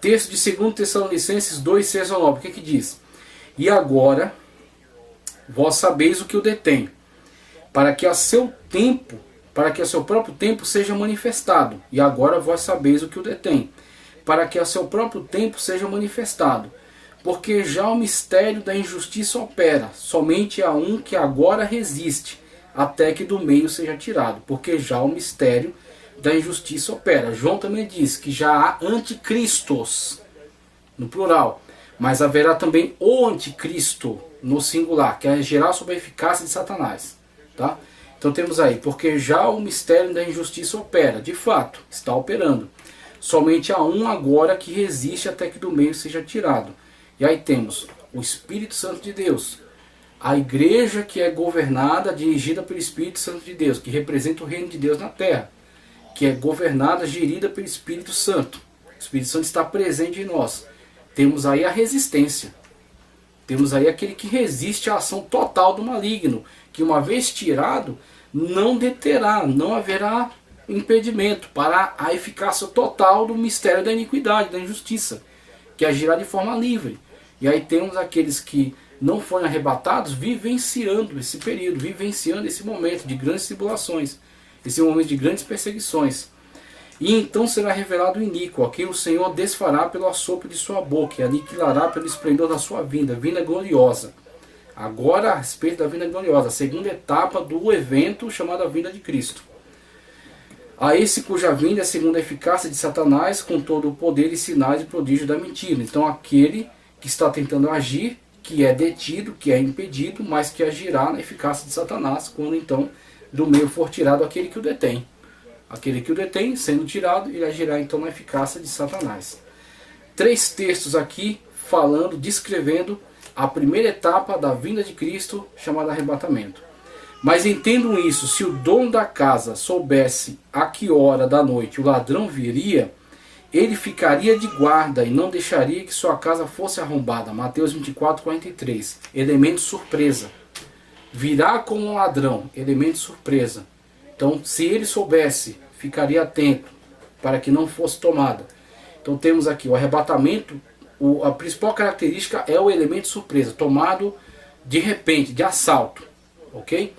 Texto de 2 Tessalonicenses 2, 6 a 9, o que que diz? E agora, vós sabeis o que o detém, para que a seu tempo, para que a seu próprio tempo seja manifestado. E agora vós sabeis o que o detém, para que a seu próprio tempo seja manifestado. Porque já o mistério da injustiça opera, somente há um que agora resiste, até que do meio seja tirado. Porque já o mistério da injustiça opera. João também diz que já há anticristos, no plural, mas haverá também o anticristo, no singular, que é gerar sob a eficácia de Satanás. Tá? Então temos aí, porque já o mistério da injustiça opera, de fato, está operando. Somente há um agora que resiste até que do meio seja tirado. E aí temos o Espírito Santo de Deus, a igreja que é governada, dirigida pelo Espírito Santo de Deus, que representa o reino de Deus na terra, que é governada, gerida pelo Espírito Santo. O Espírito Santo está presente em nós. Temos aí a resistência. Temos aí aquele que resiste à ação total do maligno, que uma vez tirado, não deterá, não haverá impedimento para a eficácia total do mistério da iniquidade, da injustiça, que agirá de forma livre. E aí temos aqueles que não foram arrebatados vivenciando esse período, vivenciando esse momento de grandes tribulações, esse momento de grandes perseguições. E então será revelado o iníquo, a quem o Senhor desfará pelo assopro de sua boca, e aniquilará pelo esplendor da sua vinda, vinda gloriosa. Agora a respeito da vinda gloriosa, a segunda etapa do evento chamado a vinda de Cristo. A esse cuja vinda é segundo a eficácia de Satanás, com todo o poder e sinais e prodígio da mentira. Então aquele que está tentando agir, que é detido, que é impedido, mas que agirá na eficácia de Satanás, quando então do meio for tirado aquele que o detém. Aquele que o detém, sendo tirado, ele agirá então na eficácia de Satanás. 3 textos aqui falando, descrevendo a primeira etapa da vinda de Cristo, chamada arrebatamento. Mas entendam isso, se o dono da casa soubesse a que hora da noite o ladrão viria, ele ficaria de guarda e não deixaria que sua casa fosse arrombada. Mateus 24, 43. Elemento surpresa. Virá como um ladrão, elemento surpresa. Então, se ele soubesse, ficaria atento para que não fosse tomada. Então temos aqui o arrebatamento, a principal característica é o elemento surpresa, tomado de repente, de assalto. Ok?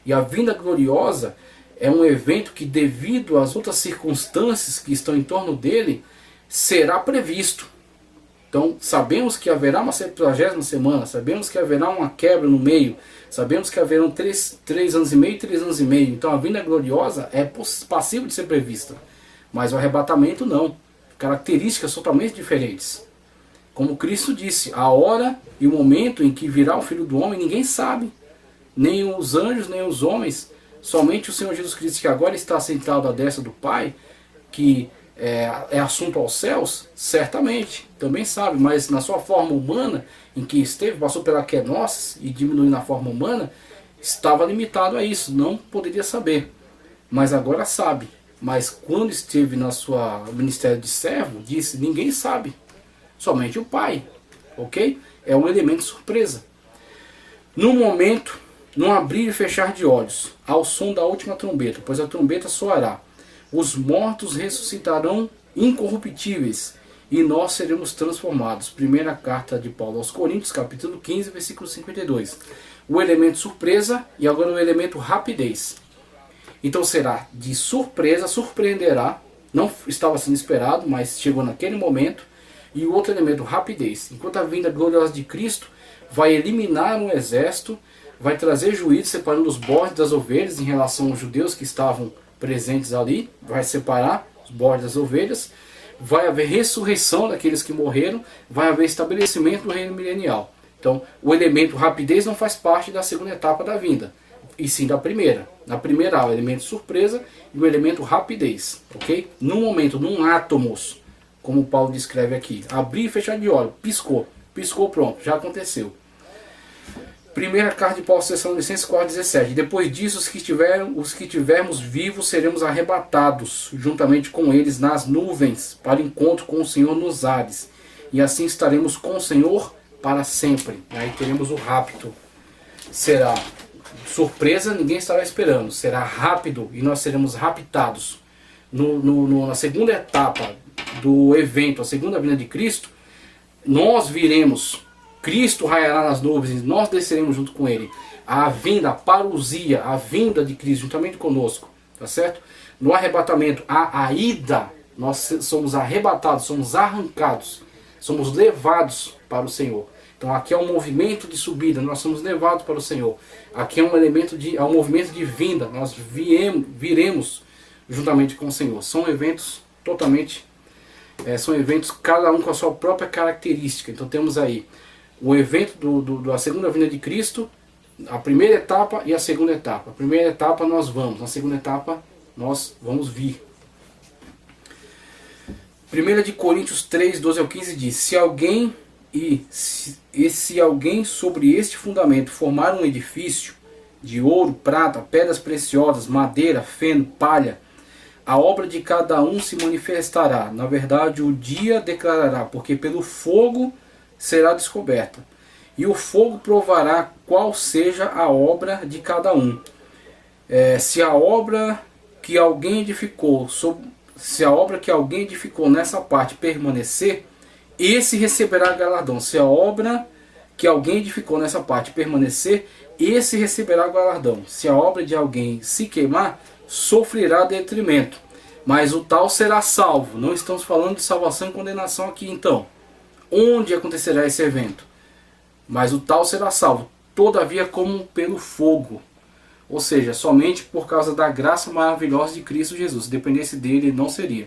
E a vinda gloriosa é um evento que, devido às outras circunstâncias que estão em torno dele, será previsto. Então sabemos que haverá uma 70ª semana, sabemos que haverá uma quebra no meio, sabemos que haverão 3 anos e meio e 3 anos e meio. Então a vinda gloriosa é passível de ser prevista, mas o arrebatamento não. Características totalmente diferentes. Como Cristo disse, a hora e o momento em que virá o Filho do Homem ninguém sabe, nem os anjos, nem os homens, somente o Senhor Jesus Cristo, que agora está sentado à destra do Pai, que é assunto aos céus, certamente, também sabe, mas na sua forma humana, em que esteve, passou pela kenosis e diminuiu na forma humana, estava limitado a isso, não poderia saber, mas agora sabe. Mas quando esteve na sua ministério de servo, disse, ninguém sabe, somente o Pai, ok? É um elemento surpresa. No momento, num abrir e fechar de olhos, ao som da última trombeta, pois a trombeta soará, os mortos ressuscitarão incorruptíveis e nós seremos transformados. Primeira carta de Paulo aos Coríntios, capítulo 15, versículo 52. O elemento surpresa e agora o elemento rapidez. Então será de surpresa, surpreenderá, não estava sendo esperado, mas chegou naquele momento. E o outro elemento, rapidez. Enquanto a vinda gloriosa de Cristo vai eliminar um exército, vai trazer juízo separando os bodes das ovelhas em relação aos judeus que estavam presentes ali, vai separar os bodes das ovelhas, vai haver ressurreição daqueles que morreram, vai haver estabelecimento do reino milenial. Então, o elemento rapidez não faz parte da segunda etapa da vinda, e sim da primeira. Na primeira há o elemento surpresa e o elemento rapidez, ok? No momento, num átomos, como Paulo descreve aqui, abrir e fechar de olho, piscou, pronto, já aconteceu. Primeira carta de Paulo aos Tessalonicenses 4,17. Depois disso, os que tivermos vivos seremos arrebatados, juntamente com eles nas nuvens, para encontro com o Senhor nos ares. E assim estaremos com o Senhor para sempre. Aí teremos o rapto. Será surpresa, ninguém estará esperando. Será rápido e nós seremos raptados. Na segunda etapa do evento, a segunda vinda de Cristo, nós viremos, Cristo raiará nas nuvens, nós desceremos junto com ele. A vinda, a parousia, a vinda de Cristo juntamente conosco, tá certo? No arrebatamento, a ida, nós somos arrebatados, somos arrancados, somos levados para o Senhor. Então aqui é um movimento de subida, nós somos levados para o Senhor. Aqui é um elemento de, é um movimento de vinda, nós viremos juntamente com o Senhor. São eventos totalmente, são eventos cada um com a sua própria característica. Então temos aí o evento da segunda vinda de Cristo, a primeira etapa e a segunda etapa. A primeira etapa nós vamos, na segunda etapa nós vamos vir. 1 de Coríntios 3, 12 ao 15 diz: se alguém sobre este fundamento formar um edifício de ouro, prata, pedras preciosas, madeira, feno, palha, a obra de cada um se manifestará. Na verdade, o dia declarará, porque pelo fogo será descoberta. E o fogo provará qual seja a obra de cada um. Se a obra que alguém edificou nessa parte permanecer, esse receberá galardão. Se a obra que alguém edificou nessa parte permanecer, esse receberá galardão. Se a obra de alguém se queimar, sofrerá detrimento, mas o tal será salvo. Não estamos falando de salvação e condenação aqui então. Onde acontecerá esse evento? Mas o tal será salvo, todavia como pelo fogo. Ou seja, somente por causa da graça maravilhosa de Cristo Jesus. Se dependesse dele, ele não seria.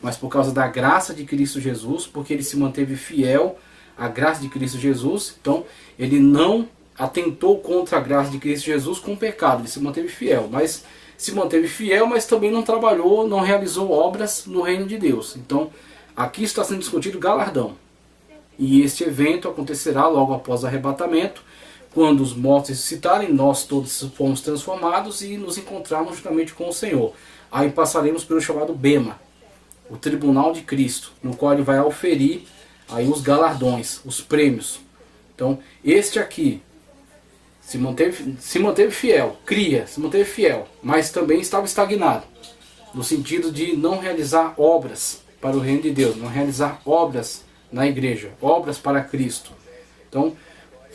Mas por causa da graça de Cristo Jesus, porque ele se manteve fiel à graça de Cristo Jesus, então ele não atentou contra a graça de Cristo Jesus com o pecado, ele se manteve fiel. Mas se manteve fiel, mas também não trabalhou, não realizou obras no reino de Deus. Então aqui está sendo discutido galardão. E este evento acontecerá logo após o arrebatamento, quando os mortos ressuscitarem, nós todos fomos transformados e nos encontrarmos juntamente com o Senhor. Aí passaremos pelo chamado Bema, o tribunal de Cristo, no qual ele vai auferir aí os galardões, os prêmios. Então, este aqui se manteve fiel, se manteve fiel, mas também estava estagnado, no sentido de não realizar obras para o reino de Deus, não realizar obras na igreja, obras para Cristo. Então,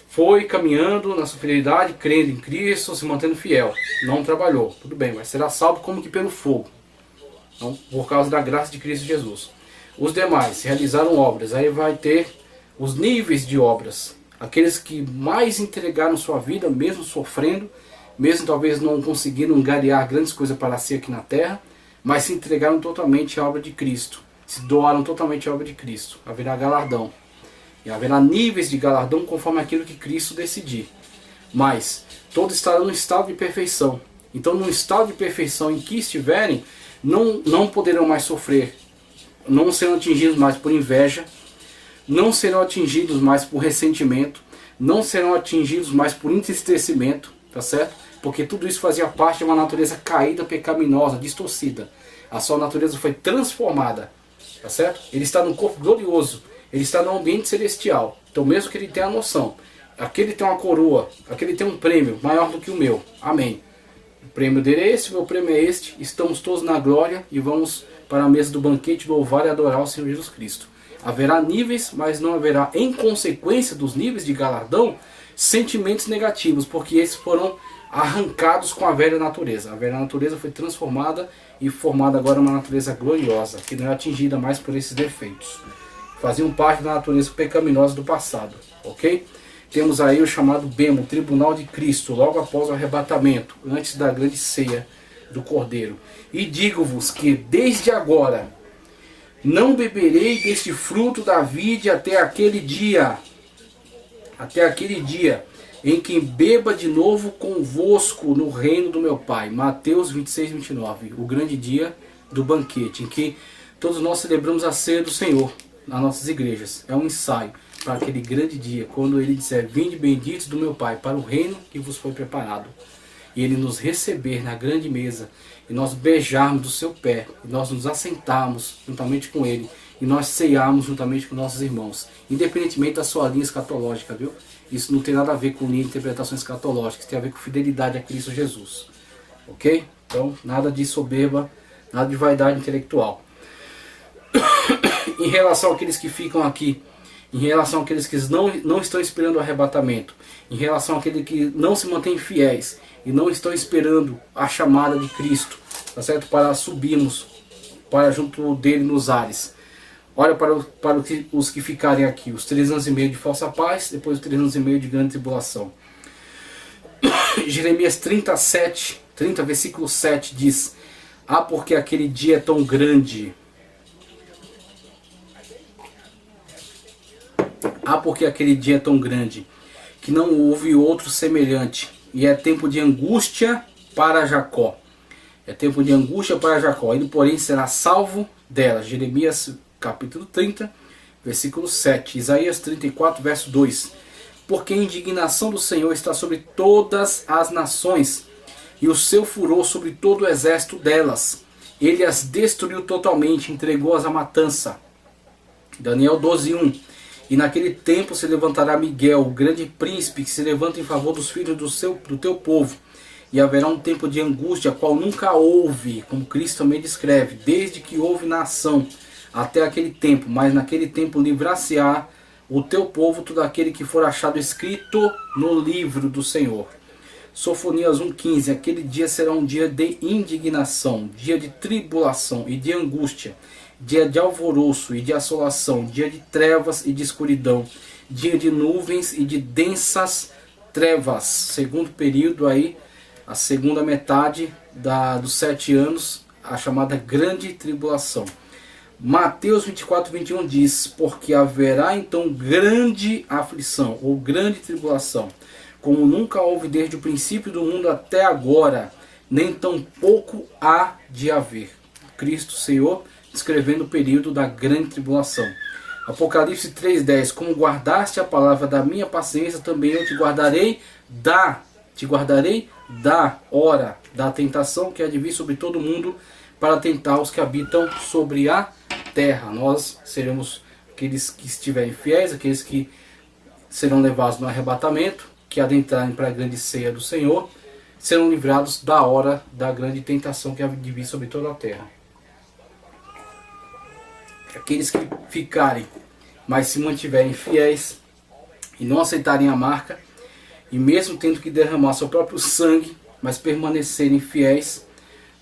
foi caminhando na sua fidelidade, crendo em Cristo, se mantendo fiel. Não trabalhou, tudo bem, mas será salvo como que pelo fogo. Então, por causa da graça de Cristo Jesus. Os demais realizaram obras, aí vai ter os níveis de obras. Aqueles que mais entregaram sua vida, mesmo sofrendo, mesmo talvez não conseguiram angariar grandes coisas para si aqui na terra, mas se entregaram totalmente à obra de Cristo. Se doaram totalmente à obra de Cristo. Haverá galardão. E haverá níveis de galardão conforme aquilo que Cristo decidir. Mas todos estarão no estado de perfeição. Então, no estado de perfeição em que estiverem, não poderão mais sofrer. Não serão atingidos mais por inveja. Não serão atingidos mais por ressentimento. Não serão atingidos mais por entristecimento. Tá certo? Porque tudo isso fazia parte de uma natureza caída, pecaminosa, distorcida. A sua natureza foi transformada. Tá certo? Ele está num corpo glorioso. Ele está no ambiente celestial. Então mesmo que ele tenha a noção, aquele tem uma coroa, aquele tem um prêmio maior do que o meu. Amém. O prêmio dele é este, o meu prêmio é este. Estamos todos na glória e vamos para a mesa do banquete louvar e adorar o Senhor Jesus Cristo. Haverá níveis, mas não haverá, em consequência dos níveis de galardão, sentimentos negativos, porque esses foram arrancados com a velha natureza. A velha natureza foi transformada e formada agora uma natureza gloriosa, que não é atingida mais por esses defeitos. Faziam parte da natureza pecaminosa do passado, ok? Temos aí o chamado Bema, o tribunal de Cristo, logo após o arrebatamento, antes da grande ceia do Cordeiro. E digo-vos que desde agora não beberei deste fruto da vide até aquele dia em que beba de novo convosco no reino do meu Pai. Mateus 26, 29, o grande dia do banquete, em que todos nós celebramos a ceia do Senhor nas nossas igrejas. É um ensaio para aquele grande dia, quando ele disser: vinde benditos do meu Pai, para o reino que vos foi preparado. E ele nos receber na grande mesa, e nós beijarmos do seu pé, e nós nos assentarmos juntamente com ele, e nós ceiarmos juntamente com nossos irmãos, independentemente da sua linha escatológica, viu? Isso não tem nada a ver com linha de interpretação escatológica, tem a ver com fidelidade a Cristo Jesus. Ok? Então, nada de soberba, nada de vaidade intelectual. em relação àqueles que ficam aqui, em relação àqueles que não estão esperando o arrebatamento, em relação àqueles que não se mantêm fiéis e não estão esperando a chamada de Cristo, tá certo? Para subirmos para junto dele nos ares. Olha para os que ficarem aqui, os 3 anos e meio de falsa paz, depois os 3 anos e meio de grande tribulação. Jeremias 30, versículo 7 diz: ah, porque aquele dia é tão grande. Ah, porque aquele dia é tão grande, que não houve outro semelhante, e é tempo de angústia para Jacó. É tempo de angústia para Jacó, ele porém será salvo dela. Jeremias capítulo 30, versículo 7. Isaías 34, verso 2. Porque a indignação do Senhor está sobre todas as nações, e o seu furor sobre todo o exército delas. Ele as destruiu totalmente, entregou-as à matança. Daniel 12, 1. E naquele tempo se levantará Miguel, o grande príncipe, que se levanta em favor dos filhos do teu povo. E haverá um tempo de angústia, qual nunca houve, como Cristo também descreve, desde que houve nação até aquele tempo. Mas naquele tempo livrar-se-á o teu povo, todo aquele que for achado escrito no livro do Senhor. Sofonias 1,15. Aquele dia será um dia de indignação, dia de tribulação e de angústia, dia de alvoroço e de assolação, dia de trevas e de escuridão, dia de nuvens e de densas trevas. Segundo período aí, a segunda metade dos 7 anos, a chamada grande tribulação. Mateus 24, 21 diz: porque haverá então grande aflição ou grande tribulação, como nunca houve desde o princípio do mundo até agora, nem tampouco há de haver. Cristo Senhor descrevendo o período da grande tribulação. Apocalipse 3,10. Como guardaste a palavra da minha paciência, também eu te guardarei da hora da tentação que há de vir sobre todo mundo, para tentar os que habitam sobre a terra. Nós seremos aqueles que estiverem fiéis, aqueles que serão levados no arrebatamento, que adentrarem para a grande ceia do Senhor, serão livrados da hora da grande tentação que há de vir sobre toda a terra. Aqueles que ficarem, mas se mantiverem fiéis e não aceitarem a marca, e mesmo tendo que derramar seu próprio sangue, mas permanecerem fiéis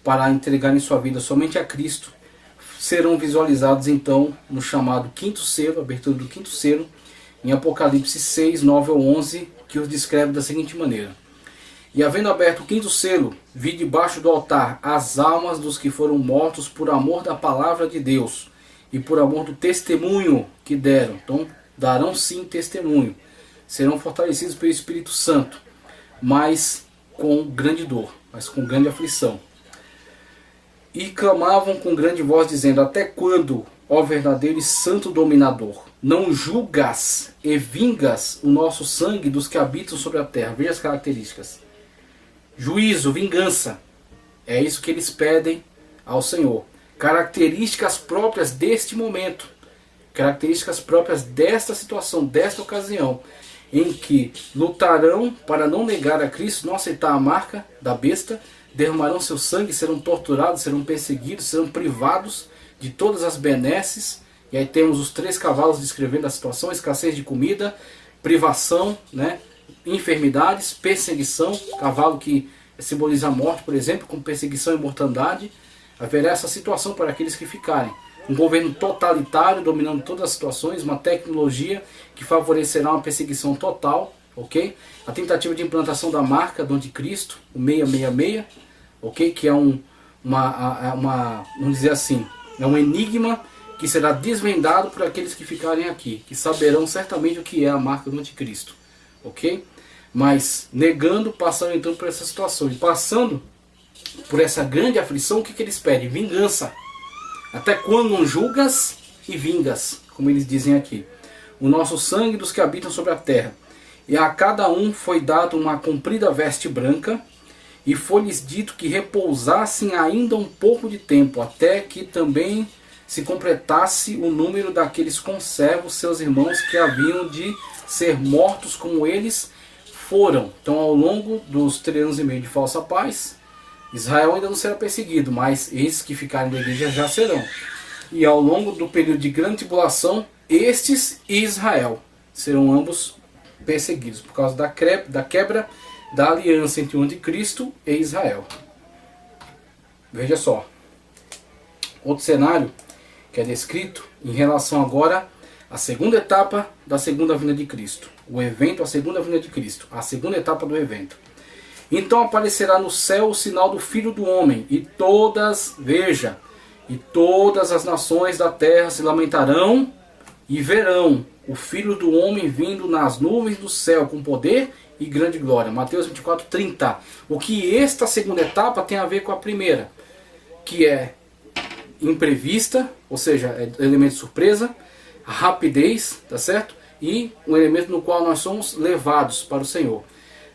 para entregarem sua vida somente a Cristo, serão visualizados então no chamado quinto selo, abertura do quinto selo, em Apocalipse 6, 9 ou 11, que os descreve da seguinte maneira: e havendo aberto o quinto selo, vi debaixo do altar as almas dos que foram mortos por amor da palavra de Deus e por amor do testemunho que deram. Então darão sim testemunho, serão fortalecidos pelo Espírito Santo, mas com grande dor, mas com grande aflição. E clamavam com grande voz, dizendo: até quando, ó verdadeiro e santo dominador, não julgas e vingas o nosso sangue dos que habitam sobre a terra? Veja as características: juízo, vingança, é isso que eles pedem ao Senhor. Características próprias deste momento, características próprias desta situação, desta ocasião, em que lutarão para não negar a Cristo, não aceitar a marca da besta, derramarão seu sangue, serão torturados, serão perseguidos, serão privados de todas as benesses. E aí temos os 3 cavalos descrevendo a situação: escassez de comida, privação, né, enfermidades, perseguição, cavalo que simboliza a morte, por exemplo, com perseguição e mortandade. Haverá essa situação para aqueles que ficarem. Um governo totalitário dominando todas as situações, uma tecnologia que favorecerá uma perseguição total, ok? A tentativa de implantação da marca do anticristo, o 666, ok? Que é vamos dizer assim, é um enigma que será desvendado por aqueles que ficarem aqui, que saberão certamente o que é a marca do anticristo, ok? Mas negando, passando então por essa situação, e passando por essa grande aflição, o que eles pedem? Vingança. Até quando não julgas e vingas, como eles dizem aqui, o nosso sangue dos que habitam sobre a terra. E a cada um foi dado uma comprida veste branca, e foi-lhes dito que repousassem ainda um pouco de tempo, até que também se completasse o número daqueles conservos, seus irmãos, que haviam de ser mortos como eles foram. Então, ao longo dos 3 anos e meio de falsa paz, Israel ainda não será perseguido, mas esses que ficarem da igreja já serão. E ao longo do período de grande tribulação, estes e Israel serão ambos perseguidos por causa da quebra da aliança entre o anticristo e Israel. Veja só. Outro cenário que é descrito em relação agora à segunda etapa da segunda vinda de Cristo. O evento, a segunda vinda de Cristo. A segunda etapa do evento. Então aparecerá no céu o sinal do Filho do Homem, e todas, veja, e todas as nações da terra se lamentarão e verão o Filho do Homem vindo nas nuvens do céu com poder e grande glória. Mateus 24:30. O que esta segunda etapa tem a ver com a primeira, que é imprevista, ou seja, é elemento de surpresa, rapidez, tá certo? E um elemento no qual nós somos levados para o Senhor.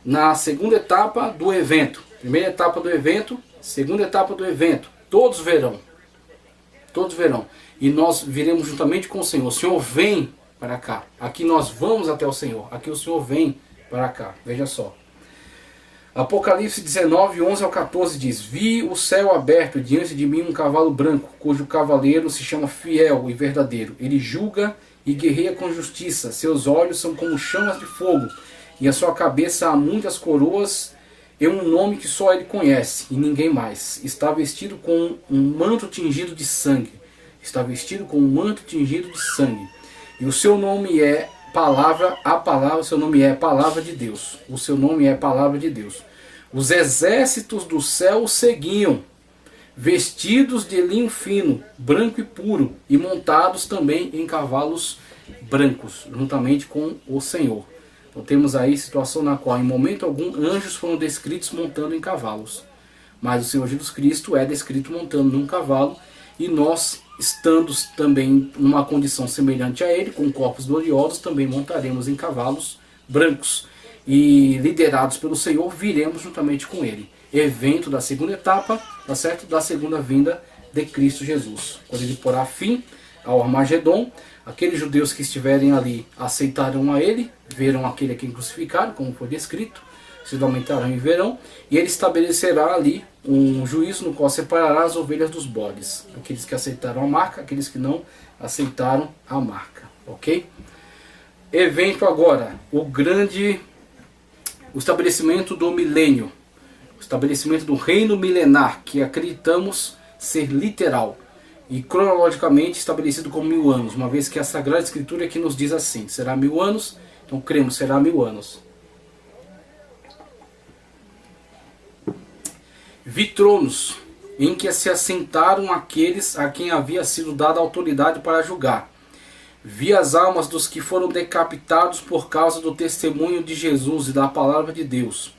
Na segunda etapa do evento, primeira etapa do evento, segunda etapa do evento, todos verão. Todos verão. E nós viremos juntamente com o Senhor. O Senhor vem para cá. Aqui nós vamos até o Senhor. Aqui o Senhor vem para cá. Veja só. Apocalipse 19, 11 ao 14 diz: Vi o céu aberto, diante de mim um cavalo branco, cujo cavaleiro se chama Fiel e Verdadeiro. Ele julga e guerreia com justiça. Seus olhos são como chamas de fogo, e a sua cabeça há muitas coroas e um nome que só ele conhece, e ninguém mais. Está vestido com um manto tingido de sangue. Está vestido com um manto tingido de sangue. E o seu nome é o seu nome é Palavra de Deus. O seu nome é Palavra de Deus. Os exércitos do céu o seguiam, vestidos de linho fino, branco e puro, e montados também em cavalos brancos, juntamente com o Senhor. Então temos aí situação na qual, em momento algum, anjos foram descritos montando em cavalos. Mas o Senhor Jesus Cristo é descrito montando num cavalo, e nós, estando também numa condição semelhante a ele, com corpos gloriosos, também montaremos em cavalos brancos. E liderados pelo Senhor, viremos juntamente com ele. Evento da segunda etapa, tá certo? Da segunda vinda de Cristo Jesus. Quando ele porá fim ao Armagedon, aqueles judeus que estiverem ali aceitarão a ele, verão aquele a quem crucificaram, como foi descrito, se lamentarão e verão, e ele estabelecerá ali um juízo no qual separará as ovelhas dos bodes. Aqueles que aceitaram a marca, aqueles que não aceitaram a marca. Ok? Evento agora, o estabelecimento do milênio. O estabelecimento do reino milenar, que acreditamos ser literal e cronologicamente estabelecido como 1000 anos, uma vez que a Sagrada Escritura é que nos diz assim: será 1000 anos, então cremos, será 1000 anos. Vi tronos, em que se assentaram aqueles a quem havia sido dada autoridade para julgar. Vi as almas dos que foram decapitados por causa do testemunho de Jesus e da palavra de Deus.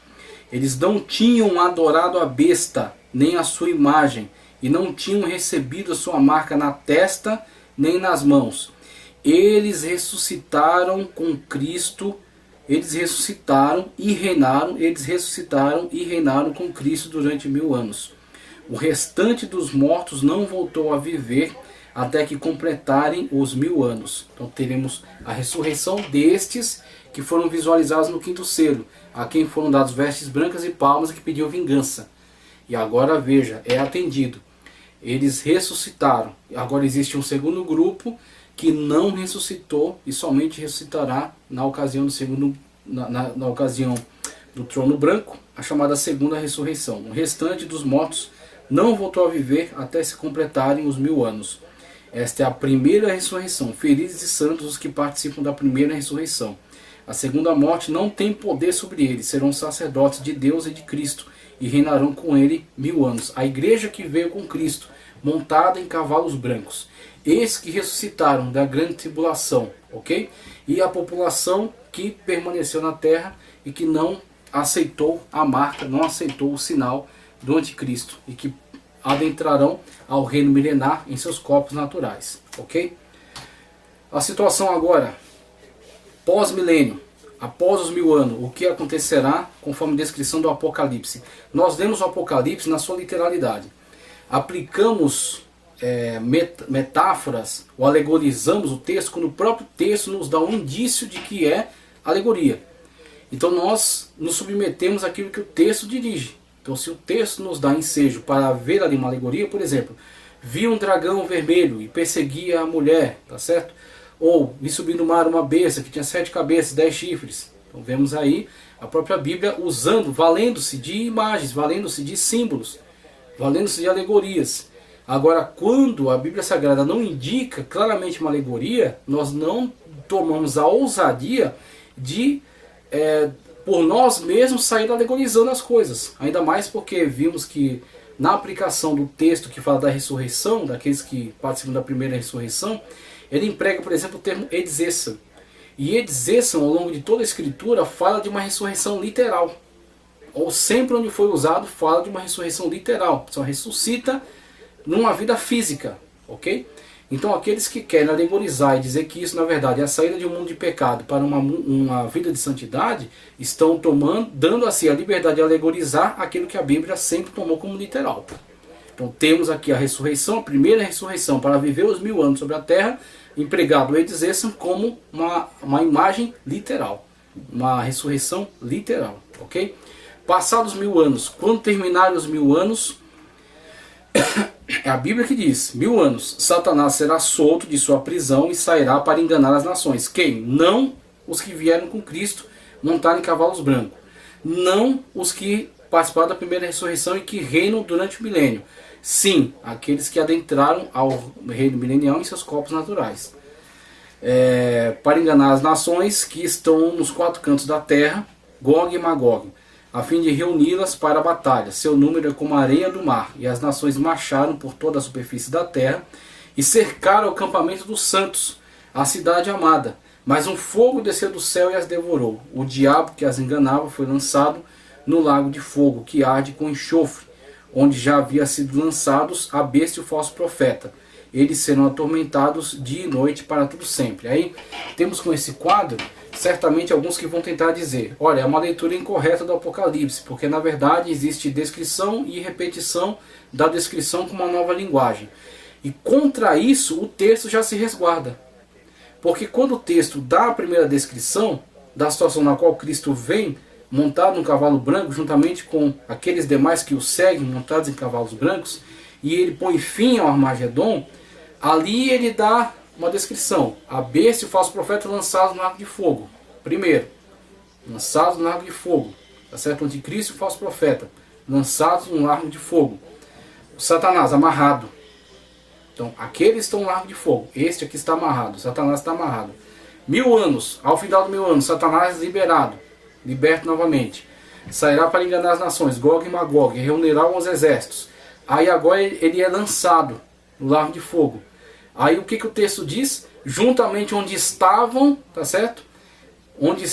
Eles não tinham adorado a besta, nem a sua imagem, e não tinham recebido a sua marca na testa, nem nas mãos. Eles ressuscitaram com Cristo. Eles ressuscitaram e reinaram com Cristo durante 1000 anos. O restante dos mortos não voltou a viver até que completarem os 1000 anos. Então teremos a ressurreição destes que foram visualizados no quinto selo, a quem foram dados vestes brancas e palmas e que pediam vingança. E agora veja, é atendido. Eles ressuscitaram. Agora existe um segundo grupo que não ressuscitou e somente ressuscitará na ocasião na ocasião do trono branco, a chamada segunda ressurreição. O restante dos mortos não voltou a viver até se completarem os 1000 anos. Esta é a primeira ressurreição. Felizes e santos os que participam da primeira ressurreição. A segunda morte não tem poder sobre eles. Serão sacerdotes de Deus e de Cristo e reinarão com ele 1000 anos. A igreja que veio com Cristo, montada em cavalos brancos. Esses que ressuscitaram da grande tribulação, ok? E a população que permaneceu na terra e que não aceitou a marca, não aceitou o sinal do anticristo e que adentrarão ao reino milenar em seus corpos naturais, ok? A situação agora, pós-milênio, após os 1000 anos, o que acontecerá conforme a descrição do Apocalipse? Nós lemos o Apocalipse na sua literalidade. Aplicamos metáforas ou alegorizamos o texto quando o próprio texto nos dá um indício de que é alegoria. Então nós nos submetemos àquilo que o texto dirige. Então se o texto nos dá ensejo para ver ali uma alegoria, por exemplo, vi um dragão vermelho e perseguia a mulher, tá certo? Ou vi subir no mar uma besta que tinha 7 cabeças, 10 chifres. Então vemos aí a própria Bíblia usando, valendo-se de imagens, valendo-se de símbolos, valendo-se de alegorias. Agora, quando a Bíblia Sagrada não indica claramente uma alegoria, nós não tomamos a ousadia de, por nós mesmos, sair alegorizando as coisas. Ainda mais porque vimos que na aplicação do texto que fala da ressurreição, daqueles que participam da primeira ressurreição, ele emprega, por exemplo, o termo etzessam. E etzessam, ao longo de toda a Escritura, fala de uma ressurreição literal. Ou sempre onde foi usado, fala de uma ressurreição literal. Só ressuscita numa vida física, ok? Então aqueles que querem alegorizar e dizer que isso na verdade é a saída de um mundo de pecado para uma vida de santidade, estão dando assim a liberdade de alegorizar aquilo que a Bíblia sempre tomou como literal. Então temos aqui a ressurreição, a primeira ressurreição para viver os 1000 anos sobre a terra, empregado o etzessam como uma imagem literal, uma ressurreição literal, ok? Passados 1000 anos, quando terminarem os 1000 anos, é a Bíblia que diz, 1000 anos, Satanás será solto de sua prisão e sairá para enganar as nações. Quem? Não os que vieram com Cristo montaram em cavalos brancos. Não os que participaram da primeira ressurreição e que reinam durante o milênio. Sim, aqueles que adentraram ao reino milenial em seus corpos naturais. Para enganar as nações que estão nos 4 cantos da terra, Gog e Magog, a fim de reuni-las para a batalha. Seu número é como a areia do mar, e as nações marcharam por toda a superfície da terra e cercaram o acampamento dos santos, a cidade amada. Mas um fogo desceu do céu e as devorou. O diabo que as enganava foi lançado no lago de fogo, que arde com enxofre, onde já havia sido lançados a besta e o falso profeta. Eles serão atormentados dia e noite para tudo sempre. Aí temos com esse quadro, certamente alguns que vão tentar dizer, olha, é uma leitura incorreta do Apocalipse, porque na verdade existe descrição e repetição da descrição com uma nova linguagem. E contra isso o texto já se resguarda. Porque quando o texto dá a primeira descrição da situação na qual Cristo vem, montado num cavalo branco, juntamente com aqueles demais que o seguem, montados em cavalos brancos, e ele põe fim ao Armagedon, ali ele dá uma descrição. A besta e o falso profeta lançados no lago de fogo. Primeiro, lançados no lago de fogo. Tá certo? O anticristo e o falso profeta, lançados no lago de fogo. O Satanás amarrado. Então, aqueles estão no lago de fogo. Este aqui está amarrado. O Satanás está amarrado. 1000 anos. Ao final do 1000 anos, Satanás liberado. Liberto novamente. Sairá para enganar as nações, Gog e Magog, reunirá os exércitos. Aí agora ele é lançado no lago de fogo. Aí o que o texto diz? Juntamente onde estavam, tá certo? Onde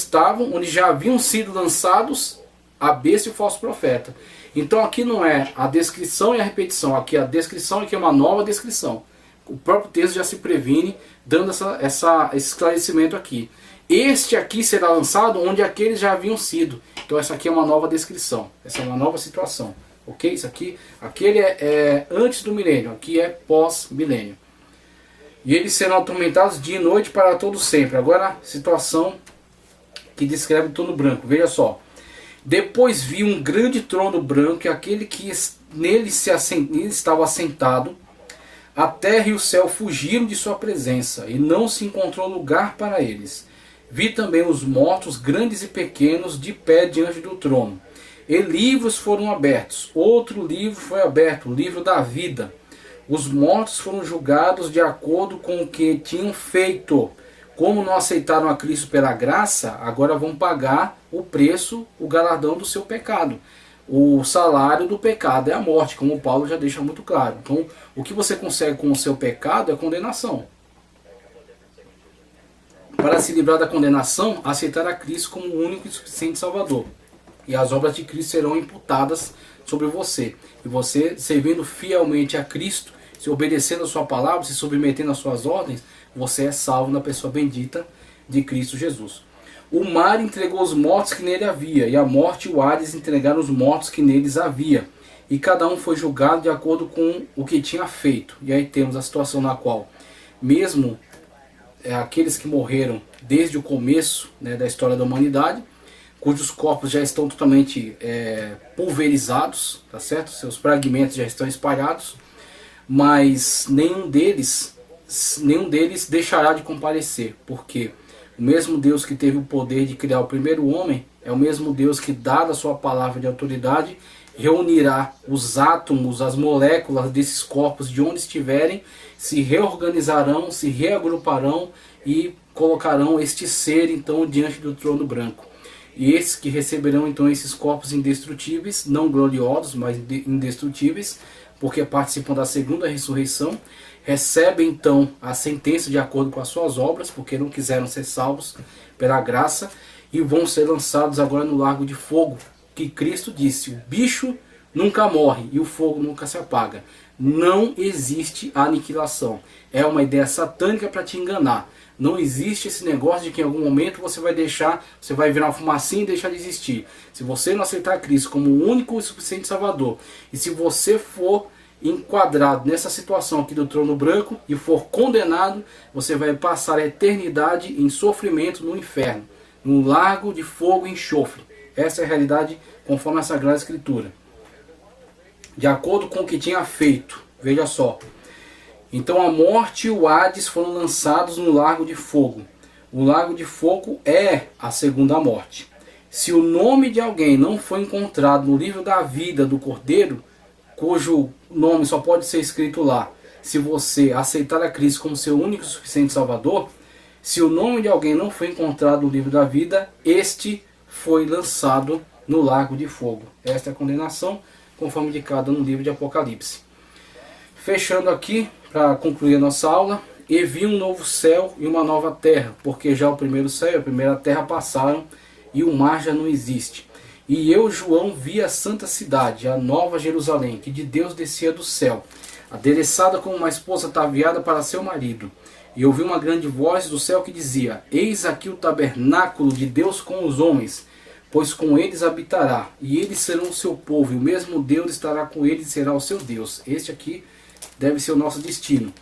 já haviam sido lançados a besta e o falso profeta. Então aqui não é a descrição e a repetição, aqui a descrição aqui é uma nova descrição. O próprio texto já se previne, dando esse esclarecimento aqui. Este aqui será lançado onde aqueles já haviam sido. Então essa aqui é uma nova descrição, essa é uma nova situação. Ok? Isso aqui, aquele é antes do milênio, aqui é pós-milênio. E eles serão atormentados dia e noite para todo sempre. Agora a situação que descreve o trono branco. Veja só. Depois vi um grande trono branco e aquele que nele estava assentado. A terra e o céu fugiram de sua presença e não se encontrou lugar para eles. Vi também os mortos, grandes e pequenos, de pé diante do trono. E livros foram abertos. Outro livro foi aberto, o livro da vida. Os mortos foram julgados de acordo com o que tinham feito. Como não aceitaram a Cristo pela graça, agora vão pagar o preço, o galardão do seu pecado. O salário do pecado é a morte, como Paulo já deixa muito claro. Então, o que você consegue com o seu pecado é condenação. Para se livrar da condenação, aceitar a Cristo como o único e suficiente Salvador. E as obras de Cristo serão imputadas sobre você. E você, servindo fielmente a Cristo, se obedecendo a sua palavra, se submetendo às suas ordens, você é salvo na pessoa bendita de Cristo Jesus. O mar entregou os mortos que nele havia, e a morte e o Hades entregaram os mortos que neles havia. E cada um foi julgado de acordo com o que tinha feito. E aí temos a situação na qual, mesmo aqueles que morreram desde o começo, né, da história da humanidade, cujos corpos já estão totalmente pulverizados, tá certo? Seus fragmentos já estão espalhados. mas nenhum deles deixará de comparecer, porque o mesmo Deus que teve o poder de criar o primeiro homem é o mesmo Deus que, dada a sua palavra de autoridade, reunirá os átomos, as moléculas desses corpos de onde estiverem, se reorganizarão, se reagruparão e colocarão este ser então diante do trono branco. E esses que receberão então esses corpos indestrutíveis, não gloriosos, mas indestrutíveis, porque participam da segunda ressurreição, recebem então a sentença de acordo com as suas obras, porque não quiseram ser salvos pela graça, e vão ser lançados agora no lago de fogo, que Cristo disse: o bicho nunca morre e o fogo nunca se apaga. Não existe aniquilação. É uma ideia satânica para te enganar. Não existe esse negócio de que em algum momento você vai virar uma fumacinha e deixar de existir. Se você não aceitar Cristo como o único e suficiente Salvador, e se você for enquadrado nessa situação aqui do trono branco e for condenado, você vai passar a eternidade em sofrimento no inferno, no lago de fogo e enxofre. Essa é a realidade conforme a Sagrada Escritura. De acordo com o que tinha feito, veja só. Então a morte e o Hades foram lançados no lago de fogo. O lago de fogo é a segunda morte. Se o nome de alguém não foi encontrado no livro da vida do Cordeiro, cujo nome só pode ser escrito lá, se você aceitar a Cristo como seu único e suficiente Salvador, se o nome de alguém não foi encontrado no livro da vida, este foi lançado no lago de fogo. Esta é a condenação, conforme indicada no livro de Apocalipse. Fechando aqui, para concluir a nossa aula, e vi um novo céu e uma nova terra, porque já o primeiro céu e a primeira terra passaram, e o mar já não existe. E eu, João, vi a santa cidade, a nova Jerusalém, que de Deus descia do céu, adereçada como uma esposa ataviada para seu marido. E ouvi uma grande voz do céu que dizia: eis aqui o tabernáculo de Deus com os homens, pois com eles habitará, e eles serão o seu povo, e o mesmo Deus estará com eles e será o seu Deus. Este aqui deve ser o nosso destino.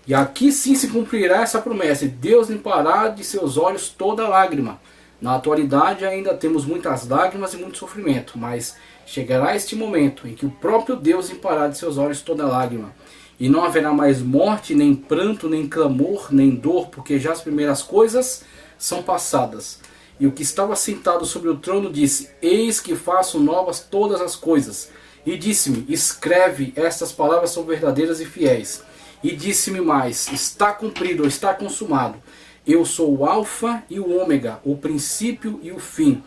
E aqui sim se cumprirá essa promessa: Deus limpará de seus olhos toda lágrima. Na atualidade ainda temos muitas lágrimas e muito sofrimento, mas chegará este momento em que o próprio Deus limpará de seus olhos toda lágrima. E não haverá mais morte, nem pranto, nem clamor, nem dor, porque já as primeiras coisas são passadas. E o que estava sentado sobre o trono disse: eis que faço novas todas as coisas. E disse-me: escreve, estas palavras são verdadeiras e fiéis. E disse-me mais: está cumprido, ou está consumado. Eu sou o alfa e o ômega, o princípio e o fim.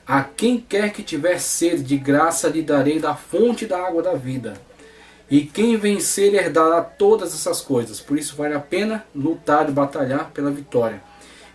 A quem quer que tiver sede, de graça lhe darei da fonte da água da vida. E quem vencer herdará todas essas coisas. Por isso vale a pena lutar e batalhar pela vitória.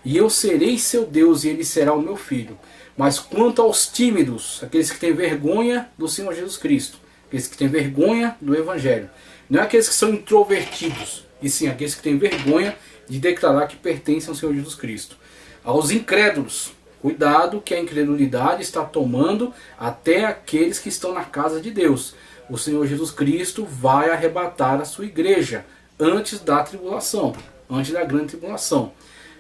E eu serei seu Deus e ele será o meu filho. Mas quanto aos tímidos, aqueles que têm vergonha do Senhor Jesus Cristo, aqueles que têm vergonha do Evangelho, não é aqueles que são introvertidos, e sim aqueles que têm vergonha de declarar que pertencem ao Senhor Jesus Cristo. Aos incrédulos, cuidado que a incredulidade está tomando até aqueles que estão na casa de Deus. O Senhor Jesus Cristo vai arrebatar a sua igreja antes da tribulação, antes da grande tribulação.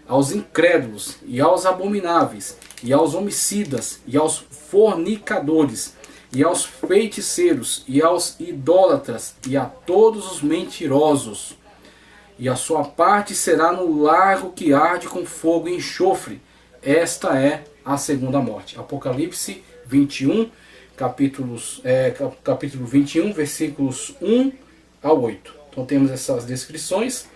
Aos incrédulos, e aos abomináveis, e aos homicidas, e aos fornicadores, e aos feiticeiros, e aos idólatras, e a todos os mentirosos. E a sua parte será no lago que arde com fogo e enxofre. Esta é a segunda morte. Apocalipse 21, capítulo 21, versículos 1 a 8. Então temos essas descrições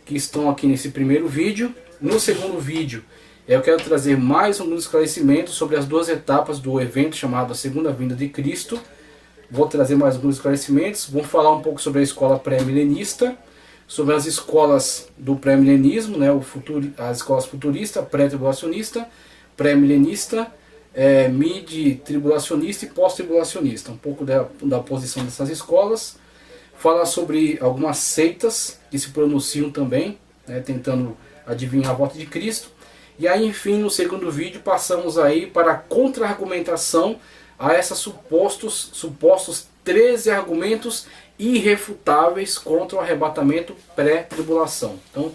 que estão aqui nesse primeiro vídeo. No segundo vídeo, eu quero trazer mais alguns esclarecimentos sobre as duas etapas do evento chamado a Segunda Vinda de Cristo. Vou trazer mais alguns esclarecimentos. Vou falar um pouco sobre a escola pré-milenista, sobre as escolas do pré-milenismo, né, as escolas futurista, pré-tribulacionista, pré-milenista, mid-tribulacionista e pós-tribulacionista. Um pouco da posição dessas escolas. Falar sobre algumas seitas que se pronunciam também, né, tentando adivinhar a volta de Cristo. E aí, enfim, no segundo vídeo passamos aí para a contra-argumentação a esses supostos 13 argumentos irrefutáveis contra o arrebatamento pré-tribulação. Então,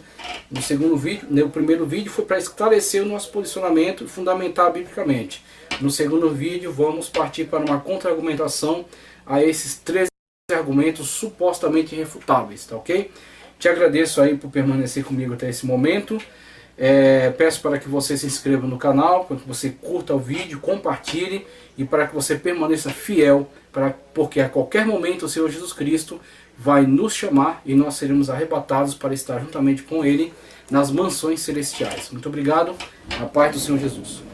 no primeiro vídeo foi para esclarecer o nosso posicionamento e fundamentar biblicamente. No segundo vídeo vamos partir para uma contra-argumentação a esses 13 argumentos supostamente irrefutáveis, tá ok? Te agradeço aí por permanecer comigo até esse momento. Peço para que você se inscreva no canal, para que você curta o vídeo, compartilhe e para que você permaneça fiel, porque a qualquer momento o Senhor Jesus Cristo vai nos chamar e nós seremos arrebatados para estar juntamente com Ele nas mansões celestiais. Muito obrigado, a paz do Senhor Jesus.